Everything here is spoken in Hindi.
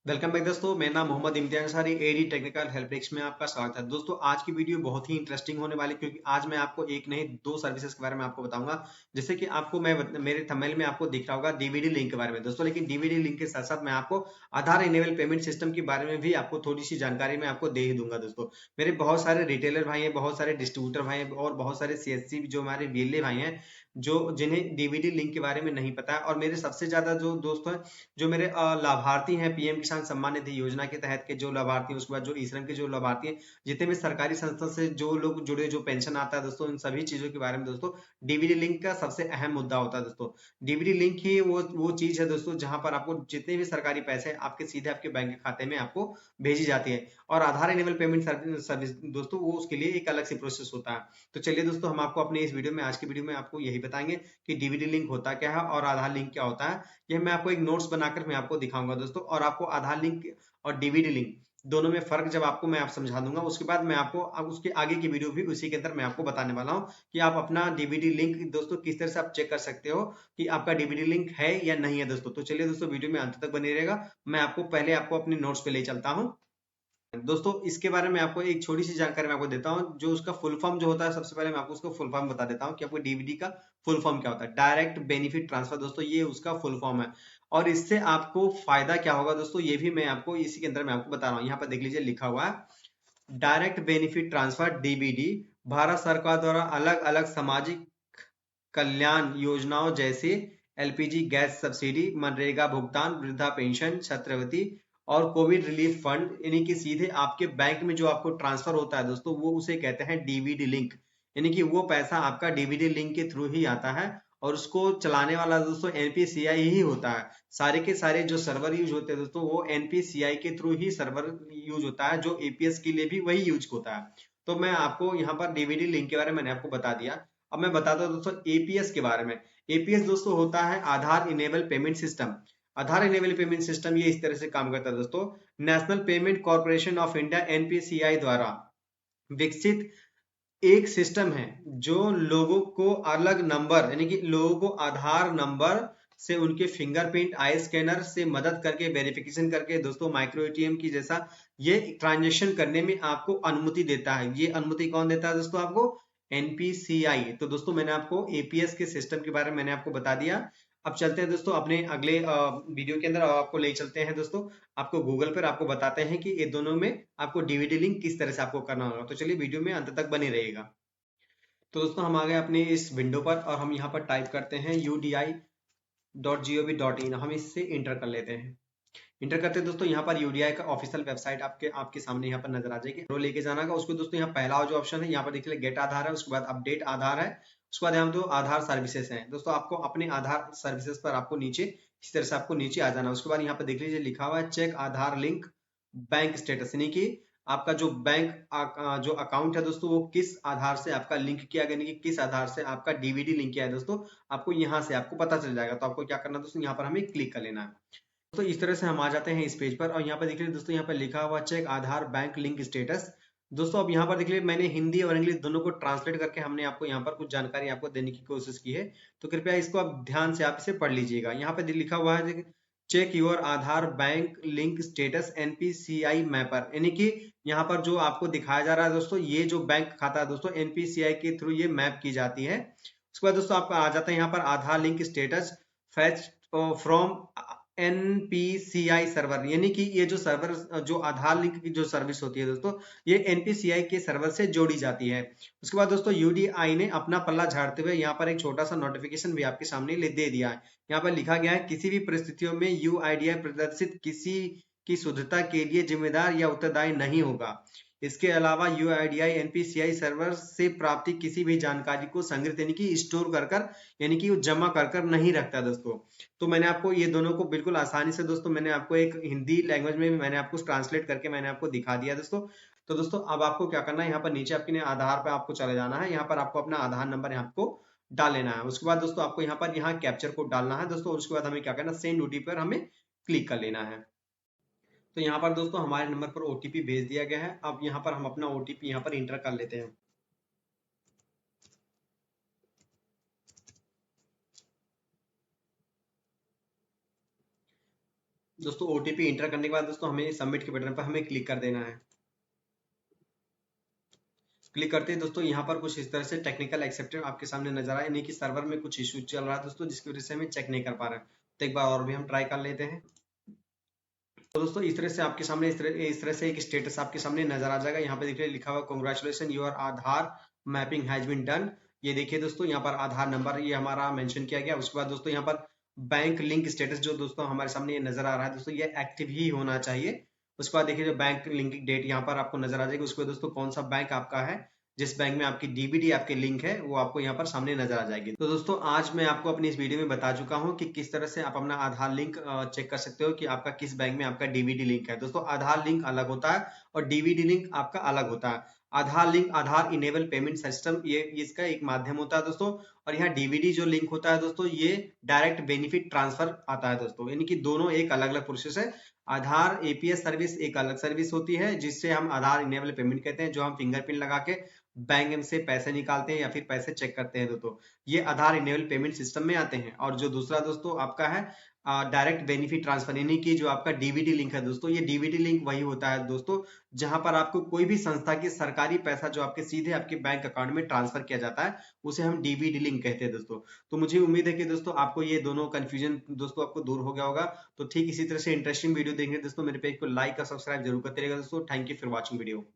वेलकम बैक दोस्तों। मेरा नाम Mohammad Imtiaz Ansari, AD technical help desk में आपका स्वागत है। दोस्तों आज की वीडियो बहुत ही इंटरेस्टिंग होने वाली है, क्योंकि आज मैं आपको एक नहीं दो सर्विसेज के बारे में आपको बताऊंगा। जैसे कि आपको मेरे थंबनेल में आपको दिख रहा होगा डीवीडी लिंक के बारे में दोस्तों, लेकिन डीवीडी लिंक के साथ साथ मैं आपको आधार इनेबल पेमेंट सिस्टम के बारे में भी आपको थोड़ी सी जानकारी मैं आपको दे ही दूंगा। दोस्तों मेरे बहुत सारे रिटेलर भाई हैं, बहुत सारे डिस्ट्रीब्यूटर भाई हैं और बहुत सारे सीएससी जो हमारे वीएलए भाई हैं, जो जिन्हें डीवीडी लिंक के बारे में नहीं पता है। और मेरे सबसे ज्यादा जो दोस्त हैं, जो मेरे लाभार्थी हैं पीएम किसान सम्मान निधि योजना के तहत के जो लाभार्थी हैं, उसके बाद जो ई श्रम के जो लाभार्थी हैं, जितने भी सरकारी संस्था से जो लोग जुड़े, जो पेंशन आता है दोस्तों, इन सभी चीजों के बारे में दोस्तों डीवीडी लिंक का सबसे अहम मुद्दा होता है। दोस्तों डीवीडी लिंक ही वो चीज है दोस्तों, जहां पर आपको जितने भी सरकारी पैसे आपके सीधे आपके बैंक खाते में आपको भेजी जाती है। और आधार इनेबल पेमेंट सर्विस दोस्तों, वो उसके लिए एक अलग से प्रोसेस होता है। तो चलिए दोस्तों, हम आपको अपने इस वीडियो में, आज की वीडियो में आपको यही बताएंगे कि डीवीडी लिंक होता क्या है और आधार लिंक क्या होता है। ये मैं आपको एक नोट्स बनाकर मैं आपको दिखाऊंगा दोस्तों, और आपको आधार लिंक और डीवीडी लिंक दोनों में फर्क जब आपको मैं आप समझा दूंगा, उसके बाद मैं आपको अब उसके आगे की वीडियो भी उसी के अंदर मैं आपको बताने वाला हूं कि आप अपना डीवीडी लिंक दोस्तों किस तरह से आप चेक कर सकते हो कि आपका डीवीडी लिंक है या नहीं है दोस्तों। तो चलिए दोस्तों, वीडियो में अंत तक बने रहेगा। मैं आपको पहले आपको अपने नोट्स पे ले चलता हूँ दोस्तों। इसके बारे में आपको एक छोटी सी जानकारी मैं आपको देता हूं, जो उसका फुल फॉर्म जो होता है। सबसे पहले मैं आपको उसका फुल फॉर्म बता देता हूं कि आपको डीवीडी का फुल फॉर्म क्या होता है। डायरेक्ट बेनिफिट ट्रांसफर दोस्तों, ये उसका फुल फॉर्म है। और इससे आपको फायदा क्या होगा दोस्तों, ये भी मैं आपको इसी के अंदर मैं आपको बता रहा हूँ। यहाँ पर देख लीजिए, लिखा हुआ है direct benefit transfer DBD Bharat सरकार द्वारा अलग अलग सामाजिक कल्याण योजनाओं जैसे एलपीजी गैस सब्सिडी, मनरेगा भुगतान, वृद्धा पेंशन, छात्रवृत्ति और कोविड रिलीफ फंड, यानी कि सीधे आपके बैंक में जो आपको ट्रांसफर होता है दोस्तों, वो उसे कहते हैं डीवीडी लिंक। यानी कि वो पैसा आपका डीवीडी लिंक के थ्रू ही आता है, और उसको चलाने वाला दोस्तों एनपीसीआई ही होता है। सारे के सारे जो सर्वर यूज होते हैं दोस्तों, वो एनपीसीआई के थ्रू ही सर्वर यूज होता है, जो एपीएस के लिए भी वही यूज होता है। तो मैं आपको यहाँ पर डीवीडी लिंक के बारे में मैंने आपको बता दिया। अब मैं बताता हूं दोस्तों एपीएस के बारे में। एपीएस दोस्तों होता है आधार इनेबल पेमेंट सिस्टम। आधार इनेबल पेमेंट सिस्टम ये इस तरह से काम करता है दोस्तों। National payment corporation of India NPCI द्वारा विकसित एक सिस्टम है, जो लोगों को अलग नंबर, यानी कि लोगों को आधार नंबर से उनके फिंगरप्रिंट आई स्कैनर से मदद करके, वेरिफिकेशन करके दोस्तों, माइक्रो एटीएम की जैसा ये ट्रांजेक्शन करने में आपको अनुमति देता है। ये अनुमति कौन देता है दोस्तों आपको? एनपीसीआई। तो दोस्तों मैंने आपको एपीएस के सिस्टम के बारे में मैंने आपको बता दिया। अब चलते हैं दोस्तों अपने अगले वीडियो के अंदर, आपको ले चलते हैं दोस्तों, आपको गूगल पर आपको बताते हैं कि ये दोनों में आपको डीवीडी लिंक किस तरह से आपको करना होगा। तो चलिए वीडियो में अंत तक बने रहेगा। तो दोस्तों हम आ गए अपने इस विंडो पर, और हम यहाँ पर टाइप करते हैं udi.gov.in। हम इससे इंटर कर लेते हैं। इंटर करते हैं दोस्तों, यहाँ पर यूडीआई का ऑफिशियल वेबसाइट आपके सामने यहाँ पर नजर आ जाएगी। रो लेके जाना का उसको दोस्तों, यहाँ पहला जो ऑप्शन है यहाँ पर देखिए गेट आधार है, उसके बाद अपडेट आधार है, उसके बाद यहाँ तो आधार सर्विसेज है दोस्तों। आपको अपने आधार सर्विसेज पर आपको नीचे इस तरह से आपको नीचे आ जाना। उसके बाद यहाँ पर देख लीजिए लिखा हुआ है चेक आधार लिंक बैंक स्टेटस, यानी कि आपका जो बैंक जो अकाउंट है दोस्तों, वो किस आधार से आपका लिंक किया गया, यानी कि किस आधार से आपका डीवीडी लिंक किया है दोस्तों, आपको यहाँ से आपको पता चल जाएगा। तो आपको क्या करना है दोस्तों, यहाँ पर हमें क्लिक कर लेना है। तो इस तरह से हम आ जाते हैं इस पेज पर, और यहाँ पर देख लीजिए दोस्तों, यहाँ पर लिखा हुआ चेक आधार बैंक लिंक स्टेटस। दोस्तों अब यहाँ पर देख लीजिए, मैंने हिंदी और इंग्लिश दोनों को ट्रांसलेट करके हमने आपको यहाँ पर कुछ जानकारी आपको देने की कोशिश की है। तो कृपया इसको आप ध्यान से आप इसे पढ़ लीजिएगा। यहाँ पर लिखा हुआ है check your Aadhaar bank link status NPCI mapper, यानी कि यहाँ पर जो आपको दिखाया जा रहा है दोस्तों, ये जो बैंक खाता है दोस्तों, एनपीसीआई के थ्रू ये मैप की जाती है। उसके बाद दोस्तों आपका आ जाता है यहाँ पर Aadhaar link status fetch from NPCI server, यानी कि ये जो सर्वर, जो आधार लिंक की जो सर्विस होती है दोस्तों, ये एनपीसीआई के सर्वर से जोड़ी जाती है। उसके बाद दोस्तों यूडीआई ने अपना पल्ला झाड़ते हुए यहाँ पर एक छोटा सा नोटिफिकेशन भी आपके सामने दे दिया है। यहाँ पर लिखा गया है किसी भी परिस्थितियों में यूआईडीआई प्रदर्शित किसी की शुद्धता के लिए जिम्मेदार या उत्तरदायी नहीं होगा। इसके अलावा यूआईडीआई एनपीसीआई सर्वर से प्राप्ति किसी भी जानकारी को संग्रहित, यानी कि स्टोर कर यानी कि जमा कर नहीं रखता दोस्तों। तो मैंने आपको ये दोनों को बिल्कुल आसानी से दोस्तों, मैंने आपको एक हिंदी लैंग्वेज में भी मैंने आपको ट्रांसलेट करके मैंने आपको दिखा दिया दोस्तों। तो दोस्तों अब आपको क्या करना है, यहाँ पर नीचे आपके आधार पे आपको चले जाना है। यहाँ पर आपको अपना आधार नंबर यहाँ आपको डाल लेना है। उसके बाद दोस्तों आपको यहाँ पर यहाँ कैप्चर कोड डालना है दोस्तों। उसके बाद हमें क्या करना है, सेंड ओटीपी पर हमें क्लिक कर लेना है। तो यहाँ पर दोस्तों हमारे नंबर पर ओटीपी भेज दिया गया है। अब यहाँ पर हम अपना ओटीपी यहाँ पर इंटर कर लेते हैं। दोस्तों ओटीपी इंटर करने के बाद दोस्तों हमें सबमिट के बटन पर हमें क्लिक कर देना है। क्लिक करते हैं दोस्तों, यहाँ पर कुछ इस तरह से टेक्निकल एक्सेप्टेड आपके सामने नजर आए, यानी कि सर्वर में कुछ इशू चल रहा है दोस्तों, जिसकी वजह से हमें चेक नहीं कर पा रहे हैं। तो एक बार और भी हम ट्राई कर लेते हैं। तो दोस्तों इस तरह से आपके सामने इस तरह से एक स्टेटस आपके सामने नजर आ जाएगा। यहाँ पे देखिए लिखा हुआ congratulation your Aadhaar mapping has been done. ये देखिए दोस्तों, यहाँ पर आधार नंबर ये हमारा मेंशन किया गया। उसके बाद दोस्तों यहाँ पर बैंक लिंक स्टेटस जो दोस्तों हमारे सामने ये नजर आ रहा है दोस्तों, ये एक्टिव ही होना चाहिए। उसके बाद देखिए जो बैंक लिंकिंग डेट यहाँ पर आपको नजर आ जाएगी। उसके बाद दोस्तों कौन सा बैंक आपका है, जिस बैंक में आपकी डीबीडी आपके लिंक है, वो आपको यहाँ पर सामने नजर आ जाएगी। तो दोस्तों आज मैं आपको अपनी इस वीडियो में बता चुका हूँ कि किस तरह से आप अपना आधार लिंक चेक कर सकते हो कि आपका किस बैंक में आपका डीबीडी लिंक है। दोस्तों आधार लिंक अलग होता है और डीबीडी लिंक आपका अलग होता है। आधार लिंक आधार इनेबल पेमेंट सिस्टम ये इसका एक माध्यम होता है दोस्तों। और यहाँ डीबीडी जो लिंक होता है दोस्तों, ये डायरेक्ट बेनिफिट ट्रांसफर आता है दोस्तों, यानी कि दोनों एक अलग अलग प्रोसेस है। आधार एपीएस सर्विस एक अलग सर्विस होती है, जिससे हम आधार इनेबल पेमेंट कहते हैं, जो हम फिंगरप्रिंट लगा के बैंक से पैसे निकालते हैं या फिर पैसे चेक करते हैं दोस्तों, ये आधार इनेबल पेमेंट सिस्टम में आते हैं। और जो दूसरा दोस्तों आपका है डायरेक्ट बेनिफिट ट्रांसफर, यानी कि जो आपका डीबीडी लिंक है दोस्तों, ये डीबीडी लिंक वही होता है दोस्तों जहां पर आपको कोई भी संस्था की सरकारी पैसा जो आपके सीधे आपके बैंक अकाउंट में ट्रांसफर किया जाता है, उसे हम डीबीडी लिंक कहते हैं दोस्तों। तो मुझे उम्मीद है कि दोस्तों आपको ये दोनों कंफ्यूजन दोस्तों आपको दूर हो गया होगा। तो ठीक इसी तरह से इंटरेस्टिंग वीडियो देखेंगे दोस्तों, मेरे पेज को लाइक और सब्सक्राइब जरूर करते रहेगा दोस्तों। Thank you for watching video.